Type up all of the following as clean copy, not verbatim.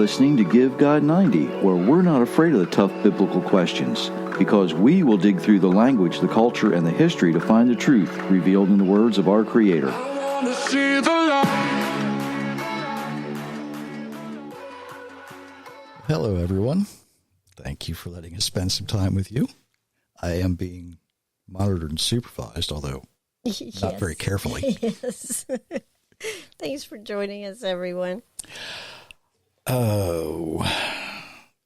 listening to Give God 90, where we're not afraid of the tough biblical questions, because we will dig through the language, the culture, and the history to find the truth revealed in the words of our Creator. I wanna see the light. Hello, everyone. Thank you for letting us spend some time with you. I am being monitored and supervised, although not very carefully. Yes. Thanks for joining us, everyone. Oh,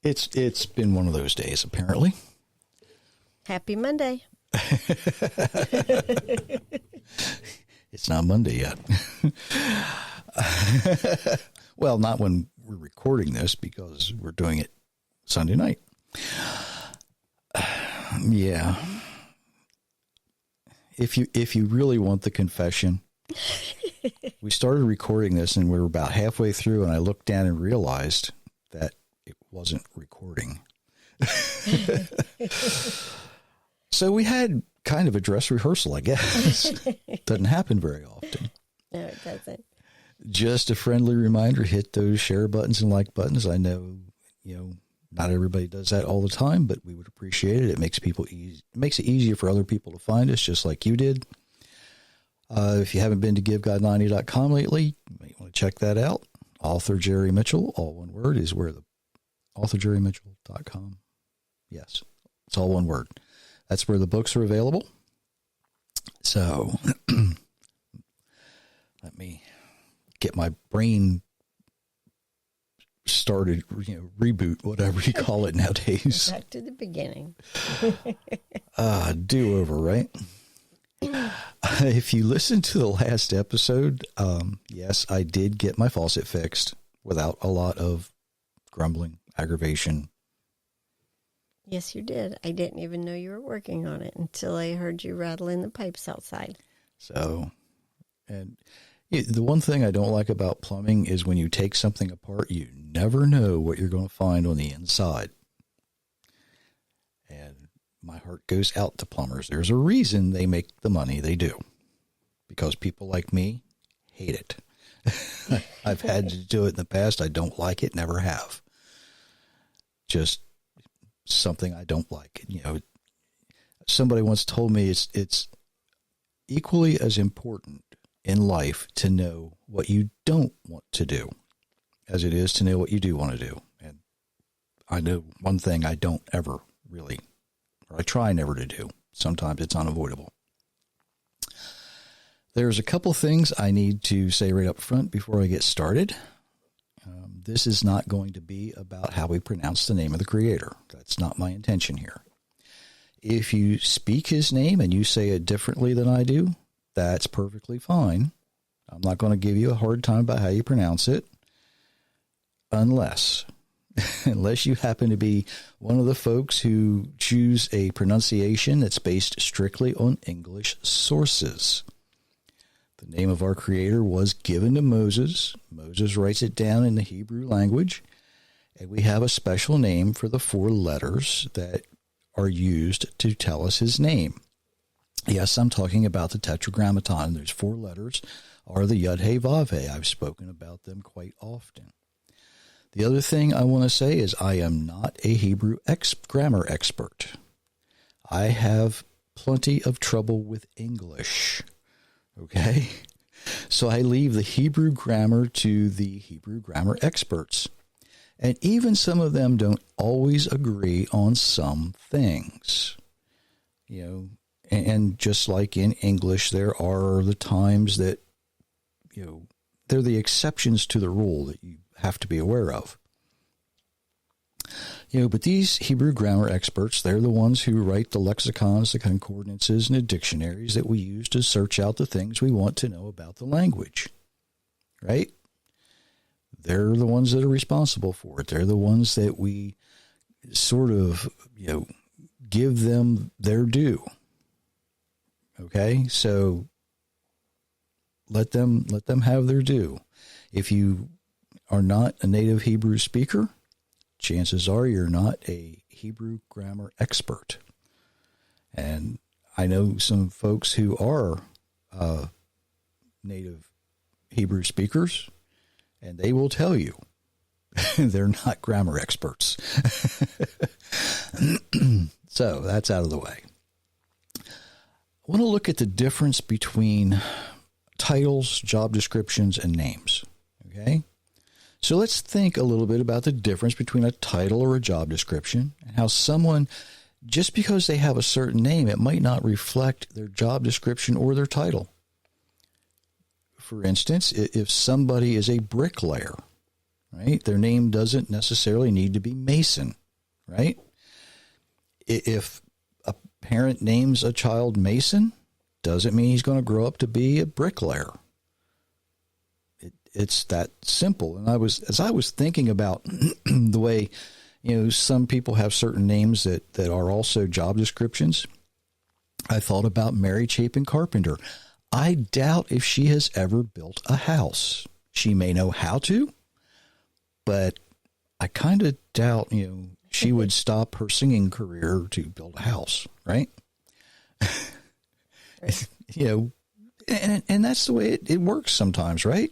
it's been one of those days, apparently. Happy Monday. It's not Monday yet. Well, not when we're recording this, because we're doing it Sunday night. Yeah. If you really want the confession, we started recording this and we were about halfway through, and I looked down and realized that it wasn't recording. So we had kind of a dress rehearsal, I guess. Doesn't happen very often. No, it doesn't. Just a friendly reminder, hit those share buttons and like buttons. I know, not everybody does that all the time, but we would appreciate it. It makes it makes it easier for other people to find us, just like you did. If you haven't been to givegod90.com lately, you might want to check that out. Author Jerry Mitchell, all one word, is where the authorjerrymitchell.com. Yes, it's all one word. That's where the books are available. So let me get my brain started, reboot, whatever you call it nowadays. Back to the beginning. Do-over, right? If you listened to the last episode, yes, I did get my faucet fixed without a lot of grumbling, aggravation. Yes, you did. I didn't even know you were working on it until I heard you rattling the pipes outside. So, and the one thing I don't like about plumbing is when you take something apart, you never know what you're going to find on the inside. And my heart goes out to plumbers. There's a reason they make the money they do, because people like me hate it. I've had to do it in the past. I don't like it. Never have. Just something I don't like. Somebody once told me it's equally as important in life to know what you don't want to do as it is to know what you do want to do. And I know one thing I don't ever really, or I try never to do. Sometimes it's unavoidable. There's a couple things I need to say right up front before I get started. This is not going to be about how we pronounce the name of the Creator. That's not my intention here. If you speak his name and you say it differently than I do, that's perfectly fine. I'm not going to give you a hard time about how you pronounce it, unless you happen to be one of the folks who choose a pronunciation that's based strictly on English sources. The name of our Creator was given to Moses. Moses writes it down in the Hebrew language, and we have a special name for the 4 letters that are used to tell us his name. Yes, I'm talking about the Tetragrammaton. There's 4 letters, are the Yud He Vav He. I've spoken about them quite often. The other thing I want to say is I am not a Hebrew grammar expert. I have plenty of trouble with English. Okay? So I leave the Hebrew grammar to the Hebrew grammar experts. And even some of them don't always agree on some things. And just like in English, there are the times that, they're the exceptions to the rule that you have to be aware of. But these Hebrew grammar experts, they're the ones who write the lexicons, the concordances, and the dictionaries that we use to search out the things we want to know about the language. Right? They're the ones that are responsible for it. They're the ones that we sort of, give them their due. Okay? So let them have their due. If you are not a native Hebrew speaker, chances are you're not a Hebrew grammar expert. And I know some folks who are native Hebrew speakers, and they will tell you They're not grammar experts. So that's out of the way. I want to look at the difference between titles, job descriptions, and names. Okay? So let's think a little bit about the difference between a title or a job description and how someone, just because they have a certain name, it might not reflect their job description or their title. For instance, if somebody is a bricklayer, right, their name doesn't necessarily need to be Mason, right? If a parent names a child Mason, doesn't mean he's going to grow up to be a bricklayer. It's that simple. And as I was thinking about the way, some people have certain names that are also job descriptions, I thought about Mary Chapin Carpenter. I doubt if she has ever built a house. She may know how to, but I kind of doubt, she would stop her singing career to build a house, right? And that's the way it works sometimes, right?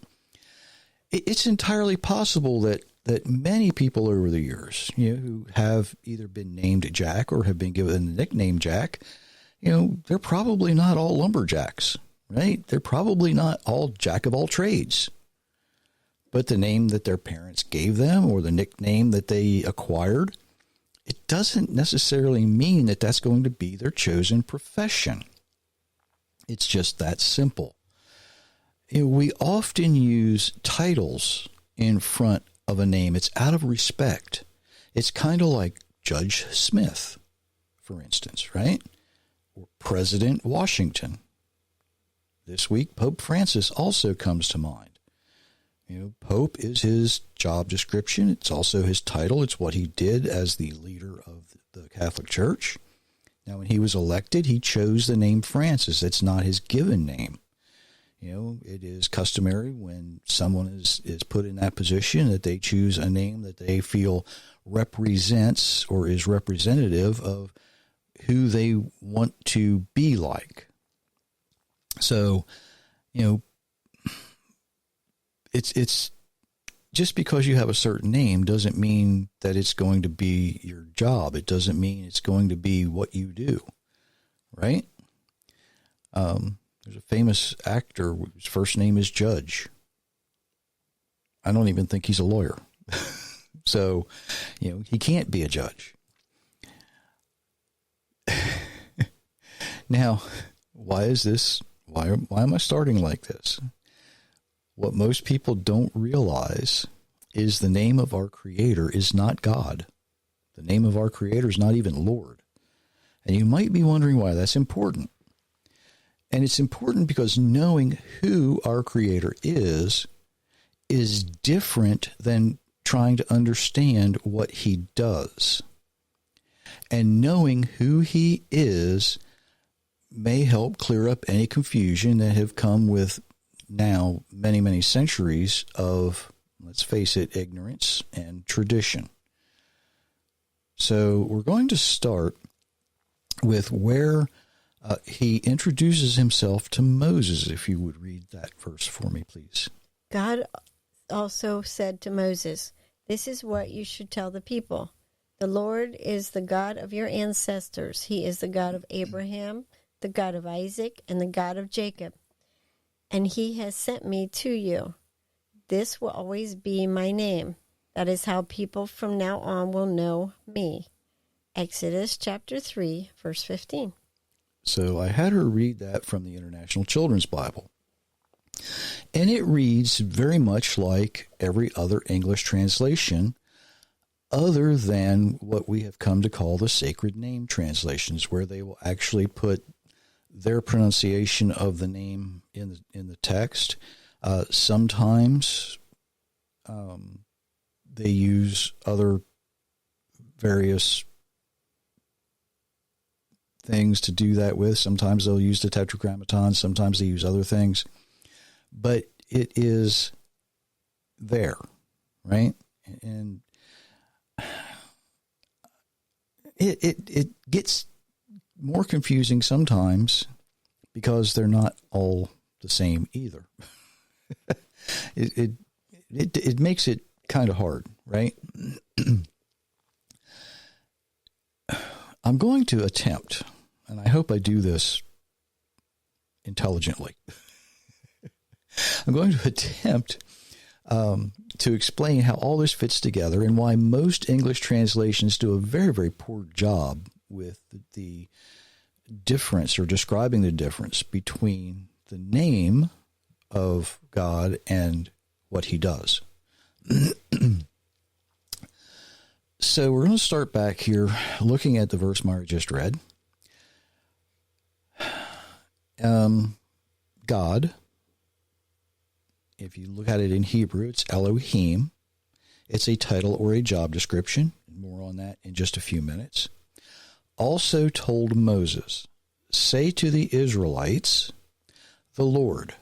It's entirely possible that many people over the years, who have either been named Jack or have been given the nickname Jack, they're probably not all lumberjacks, right? They're probably not all jack of all trades. But the name that their parents gave them or the nickname that they acquired, it doesn't necessarily mean that that's going to be their chosen profession. It's just that simple. We often use titles in front of a name. It's out of respect. It's kind of like Judge Smith, for instance, right? Or President Washington. This week, Pope Francis also comes to mind. Pope is his job description. It's also his title. It's what he did as the leader of the Catholic Church. Now, when he was elected, he chose the name Francis. It's not his given name. It is customary when someone is put in that position that they choose a name that they feel represents or is representative of who they want to be like. So, it's just because you have a certain name doesn't mean that it's going to be your job. It doesn't mean it's going to be what you do, right? There's a famous actor whose first name is Judge. I don't even think he's a lawyer. So, he can't be a judge. Now, why is this? Why am I starting like this? What most people don't realize is the name of our Creator is not God. The name of our Creator is not even Lord. And you might be wondering why that's important. And it's important because knowing who our Creator is different than trying to understand what He does. And knowing who He is may help clear up any confusion that have come with now many, many centuries of, let's face it, ignorance and tradition. So we're going to start with where he introduces himself to Moses. If you would read that verse for me, please. God also said to Moses, "This is what you should tell the people. The Lord is the God of your ancestors. He is the God of Abraham, the God of Isaac, and the God of Jacob. And He has sent me to you. This will always be my name. That is how people from now on will know me." Exodus chapter 3, verse 15. So I had her read that from the International Children's Bible. And it reads very much like every other English translation, other than what we have come to call the sacred name translations, where they will actually put their pronunciation of the name in the text. Sometimes they use other various things to do that with. Sometimes they'll use the Tetragrammaton. Sometimes they use other things. But it is there, right? And it gets more confusing sometimes because they're not all the same either. It makes it kind of hard, right? I'm going to attempt, and I hope I do this intelligently. I'm going to attempt to explain how all this fits together and why most English translations do a very, very poor job with the difference or describing the difference between the name of God and what he does. So we're going to start back here looking at the verse Myra just read. God, if you look at it in Hebrew, it's Elohim. It's a title or a job description. More on that in just a few minutes. Also told Moses, say to the Israelites, the Lord.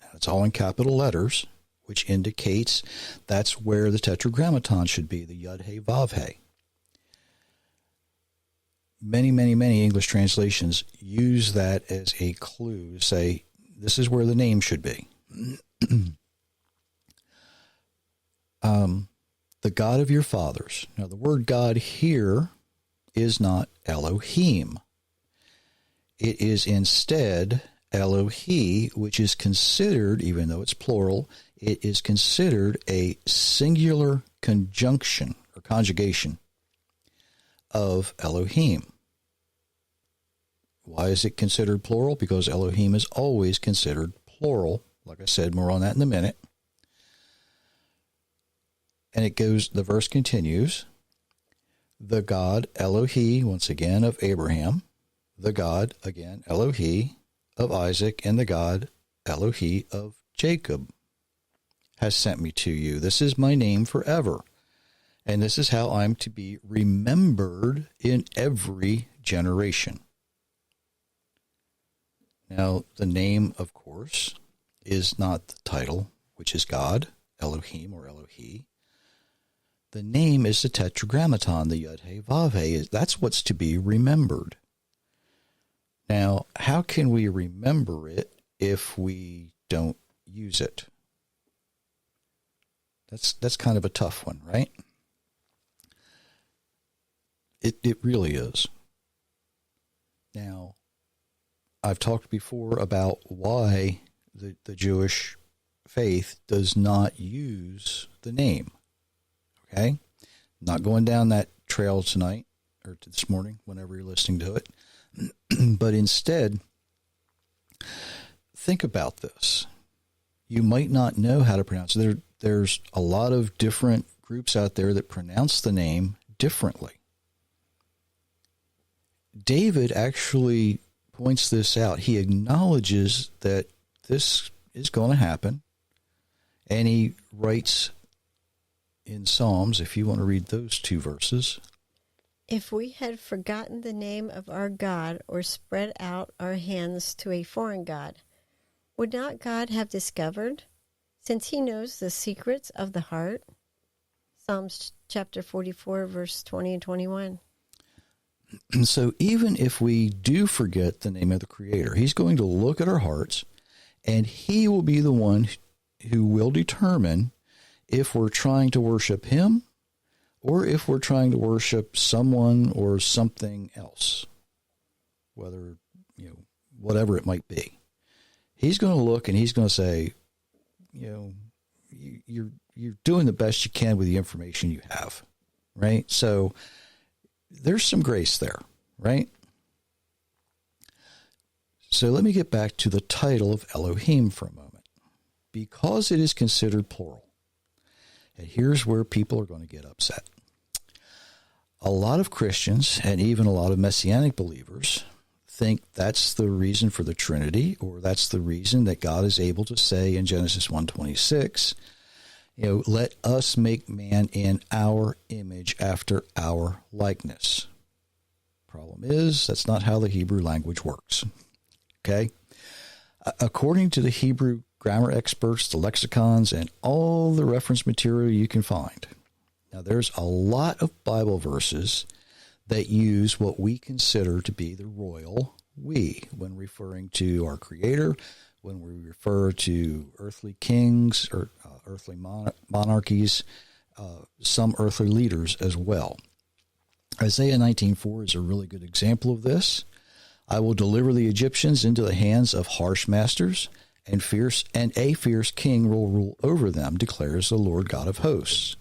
Now, it's all in capital letters, which indicates that's where the tetragrammaton should be, the Yud He Vav He. Many, many, many English translations use that as a clue to say this is where the name should be. The God of your fathers. Now, the word God here is not Elohim. It is instead Elohi, which is considered, even though it's plural, it is considered a singular conjunction or conjugation of Elohim. Why is it considered plural? Because Elohim is always considered plural. Like I said, more on that in a minute. And it goes, the verse continues, the God Elohi, once again, of Abraham, the God, again, Elohi, of Isaac, and the God Elohi of Jacob has sent me to you. This is my name forever. And this is how I'm to be remembered in every generation. Now, the name, of course, is not the title, which is God, Elohim or Elohi. The name is the tetragrammaton, the Yud He Vav He. That's what's to be remembered. Now, how can we remember it if we don't use it? That's kind of a tough one, right? It really is. Now, I've talked before about why the Jewish faith does not use the name. Okay? Not going down that trail tonight or this morning, whenever you're listening to it. But instead, think about this. You might not know how to pronounce it. There's a lot of different groups out there that pronounce the name differently. David actually points this out. He acknowledges that this is going to happen, and he writes in Psalms, if you want to read those two verses. If we had forgotten the name of our God or spread out our hands to a foreign God, would not God have discovered, since he knows the secrets of the heart? Psalms chapter 44, verse 20 and 21. And so even if we do forget the name of the Creator, he's going to look at our hearts, and he will be the one who will determine if we're trying to worship him or if we're trying to worship someone or something else, whether, whatever it might be. He's going to look and he's going to say, you're doing the best you can with the information you have, right? So there's some grace there, right? So let me get back to the title of Elohim for a moment. Because it is considered plural, and here's where people are going to get upset. A lot of Christians and even a lot of Messianic believers think that's the reason for the Trinity, or that's the reason that God is able to say in Genesis 1:26, let us make man in our image after our likeness. Problem is, that's not how the Hebrew language works. Okay? According to the Hebrew grammar experts, the lexicons, and all the reference material you can find. Now, there's a lot of Bible verses that use what we consider to be the royal we when referring to our Creator, when we refer to earthly kings or earthly monarchies, some earthly leaders as well. Isaiah 19:4 is a really good example of this. I will deliver the Egyptians into the hands of harsh masters, and a fierce king will rule over them, declares the Lord God of hosts.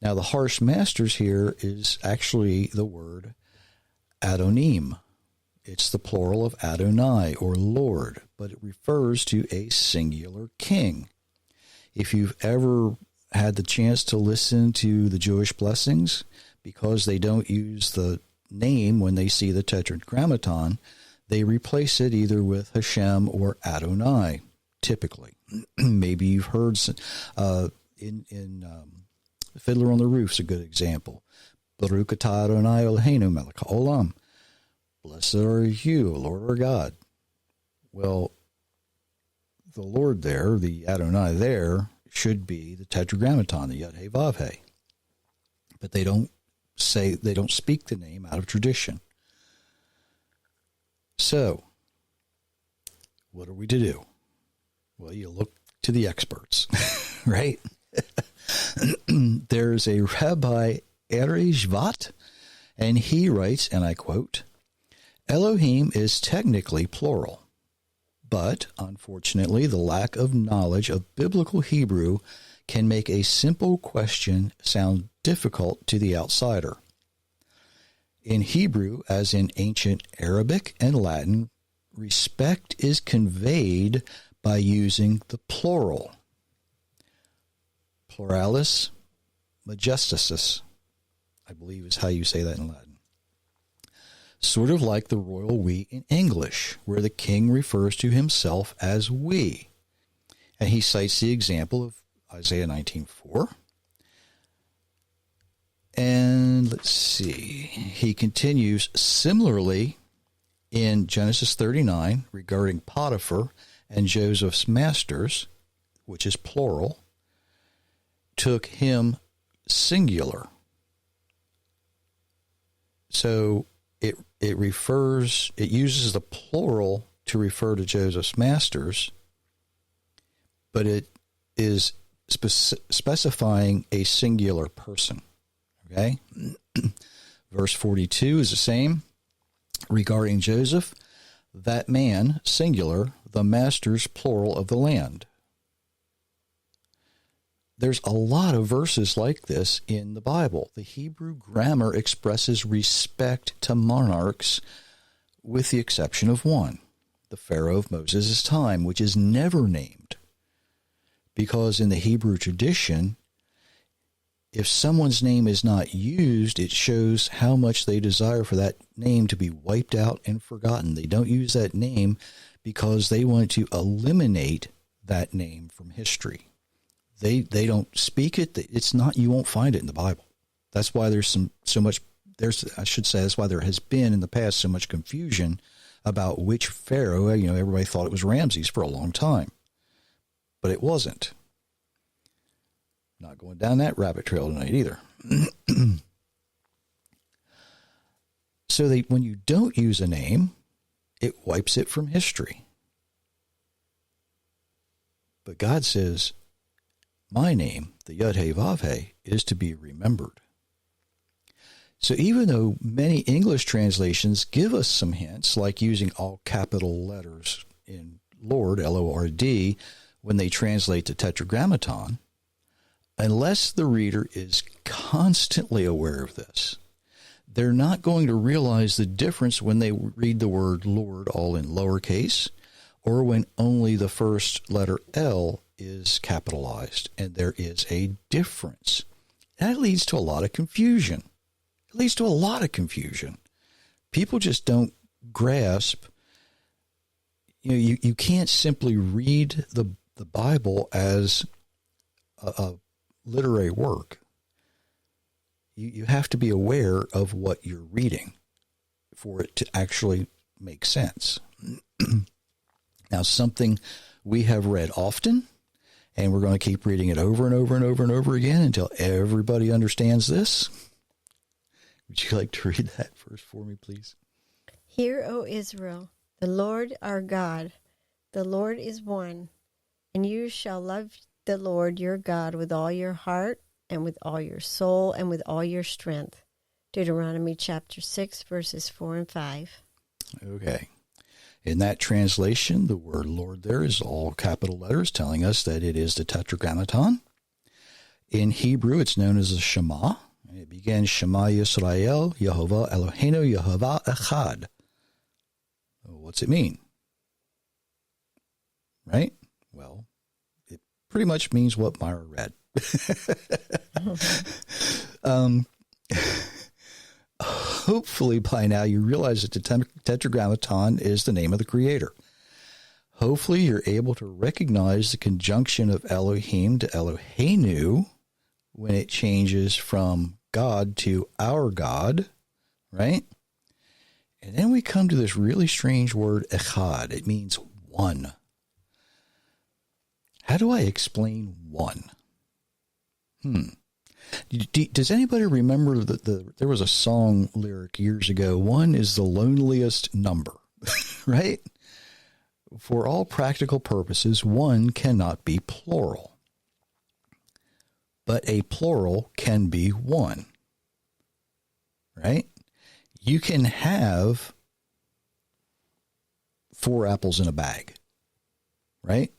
Now, the harsh masters here is actually the word Adonim. It's the plural of Adonai, or Lord, but it refers to a singular king. If you've ever had the chance to listen to the Jewish blessings, because they don't use the name when they see the Tetragrammaton, they replace it either with Hashem or Adonai, typically. Maybe you've heard in Fiddler on the Roof's a good example. Baruch atah Adonai Eloheinu melech haolam. Blessed are you, Lord our God. Well, the Lord there, the Adonai there, should be the Tetragrammaton, the Yud He Vav He. But they don't speak the name out of tradition. So, what are we to do? Well, you look to the experts, right? There's a Rabbi Eri Shvat, and he writes, and I quote, Elohim is technically plural, but unfortunately the lack of knowledge of biblical Hebrew can make a simple question sound difficult to the outsider. In Hebrew, as in ancient Arabic and Latin, respect is conveyed by using the plural. Pluralis majestatis, I believe is how you say that in Latin. Sort of like the royal we in English, where the king refers to himself as we. And he cites the example of Isaiah 19:4. And let's see, he continues similarly in Genesis 39 regarding Potiphar and Joseph's masters, which is plural, took him singular. So it uses the plural to refer to Joseph's masters, but it is specifying a singular person. Okay? Verse 42 is the same. Regarding Joseph, that man, singular, the masters, plural, of the land. There's a lot of verses like this in the Bible. The Hebrew grammar expresses respect to monarchs with the exception of one, the Pharaoh of Moses' time, which is never named. Because in the Hebrew tradition, if someone's name is not used, it shows how much they desire for that name to be wiped out and forgotten. They don't use that name because they want to eliminate that name from history. They don't speak it. It's not, you won't find it in the Bible. That's why that's why there has been in the past so much confusion about which Pharaoh. Everybody thought it was Ramses for a long time, but it wasn't. Not going down that rabbit trail tonight either. So when you don't use a name, it wipes it from history. But God says, my name, the Yud He Vav He, is to be remembered. So even though many English translations give us some hints, like using all capital letters in Lord, L-O-R-D, when they translate the Tetragrammaton, unless the reader is constantly aware of this, they're not going to realize the difference when they read the word Lord all in lowercase, or when only the first letter L is capitalized, and there is a difference. That leads to a lot of confusion. It leads to a lot of confusion. People just don't grasp. You can't simply read the Bible as a literary work. You have to be aware of what you're reading for it to actually make sense. Now, something we have read often, and we're going to keep reading it over and over and over and over again until everybody understands this. Would you like to read that verse for me, please? Hear, O Israel, the Lord our God, the Lord is one, and you shall love the Lord your God with all your heart and with all your soul and with all your strength. Deuteronomy chapter 6, verses 4 and 5. Okay. In that translation, the word Lord there is all capital letters, telling us that it is the Tetragrammaton. In Hebrew, it's known as a Shema. It begins Shema Yisrael, Yehovah Eloheinu, Yehovah Echad. What's it mean? Right? Well, it pretty much means what Myra read. Hopefully by now you realize that the Tetragrammaton is the name of the Creator. Hopefully you're able to recognize the conjunction of Elohim to Eloheinu when it changes from God to our God, right? And then we come to this really strange word, echad. It means one. How do I explain one? Does anybody remember that there was a song lyric years ago, one is the loneliest number, right? For all practical purposes, one cannot be plural. But a plural can be one, right? You can have 4 apples in a bag, right?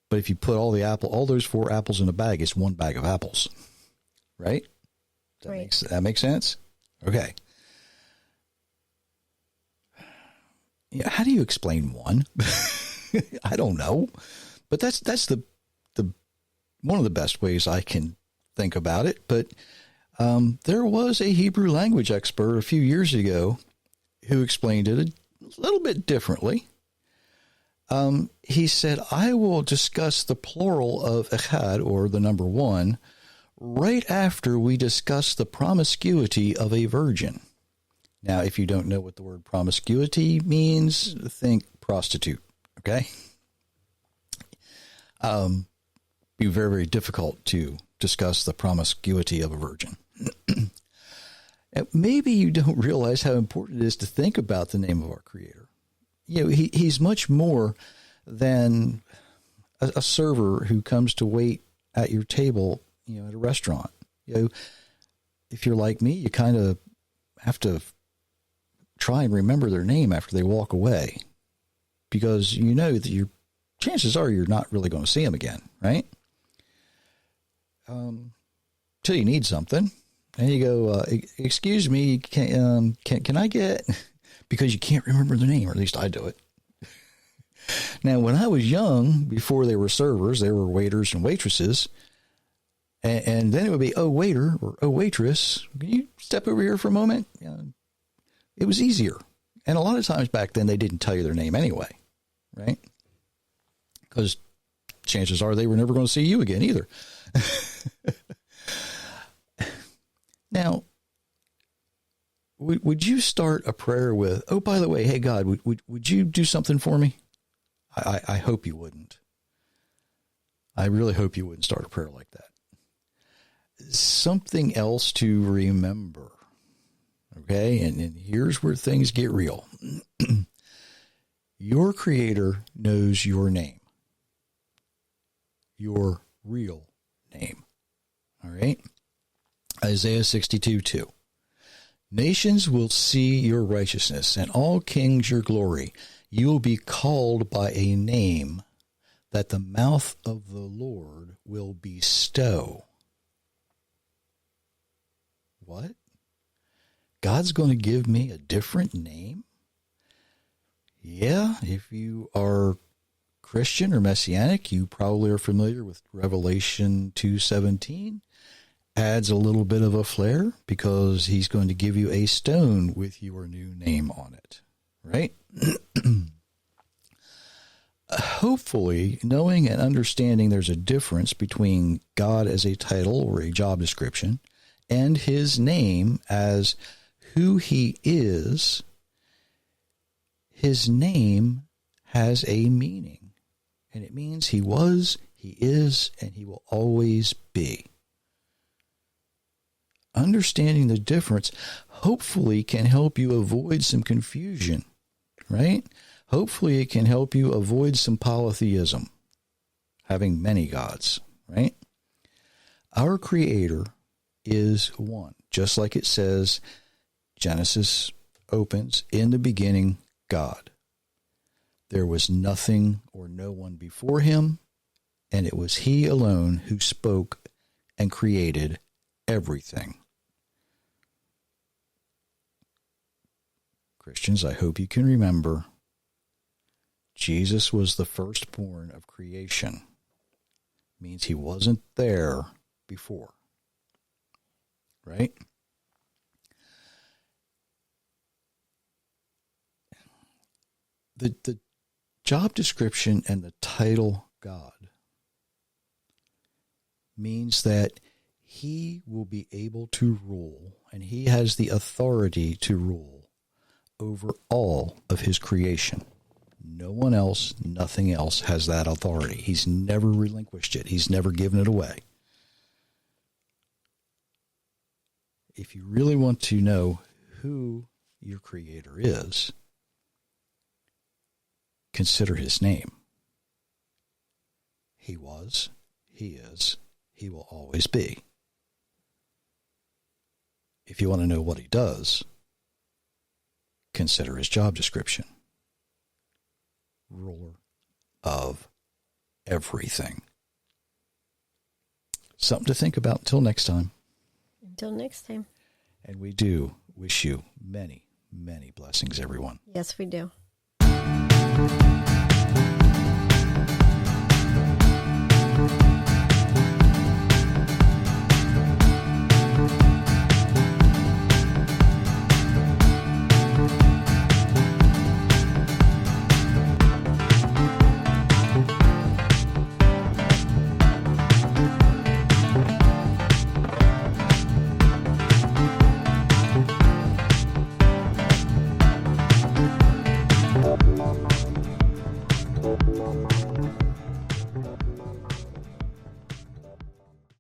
But if you put all those 4 apples in a bag, it's one bag of apples, right? That makes sense? Okay. Yeah, how do you explain one? I don't know, but that's the one of the best ways I can think about it. But there was a Hebrew language expert a few years ago who explained it a little bit differently. He said, I will discuss the plural of echad, or the number one, right after we discuss the promiscuity of a virgin. Now, if you don't know what the word promiscuity means, think prostitute, okay? Be very, very difficult to discuss the promiscuity of a virgin. Maybe you don't realize how important it is to think about the name of our Creator. You know, he's much more than a server who comes to wait at your table, you know, at a restaurant. You know, if you're like me, you kind of have to try and remember their name after they walk away, because you know that your chances are you're not really going to see them again, right? Till you need something, and you go, "Excuse me, can I get?" Because you can't remember their name, or at least I do it. Now, when I was young, before they were servers, they were waiters and waitresses. And then it would be, "Oh, waiter," or "Oh, waitress, can you step over here for a moment?" It was easier. And a lot of times back then, they didn't tell you their name anyway, right? Because chances are they were never going to see you again either. Now, would you start a prayer with, "Oh, by the way, hey, God, would you do something for me?" I hope you wouldn't. I really hope you wouldn't start a prayer like that. Something else to remember, okay? And here's where things get real. Your Creator knows your name, your real name, all right? Isaiah 62:2. Nations will see your righteousness, and all kings your glory. You will be called by a name that the mouth of the Lord will bestow. What? God's going to give me a different name? Yeah, if you are Christian or Messianic, you probably are familiar with Revelation 2:17. Adds a little bit of a flair, because he's going to give you a stone with your new name on it, right? Hopefully, knowing and understanding there's a difference between God as a title or a job description and his name as who he is, his name has a meaning. And it means he was, he is, and he will always be. Understanding the difference hopefully can help you avoid some confusion, right? Hopefully it can help you avoid some polytheism. having many gods, right? Our Creator is one. Just like it says, Genesis opens, in the beginning, God. There was nothing or no one before him, and it was he alone who spoke and created everything. Christians, I hope you can remember, Jesus was the firstborn of creation. Means he wasn't there before. Right? The job description and the title God means that he will be able to rule, and he has the authority to rule over all of his creation. No one else, nothing else has that authority. He's never relinquished it. He's never given it away. If you really want to know who your Creator is, consider his name. He was, he is, he will always be. If you want to know what he does, consider his job description. Ruler of everything. Something to think about until next time. Until next time. And we do wish you many, many blessings, everyone. Yes, we do.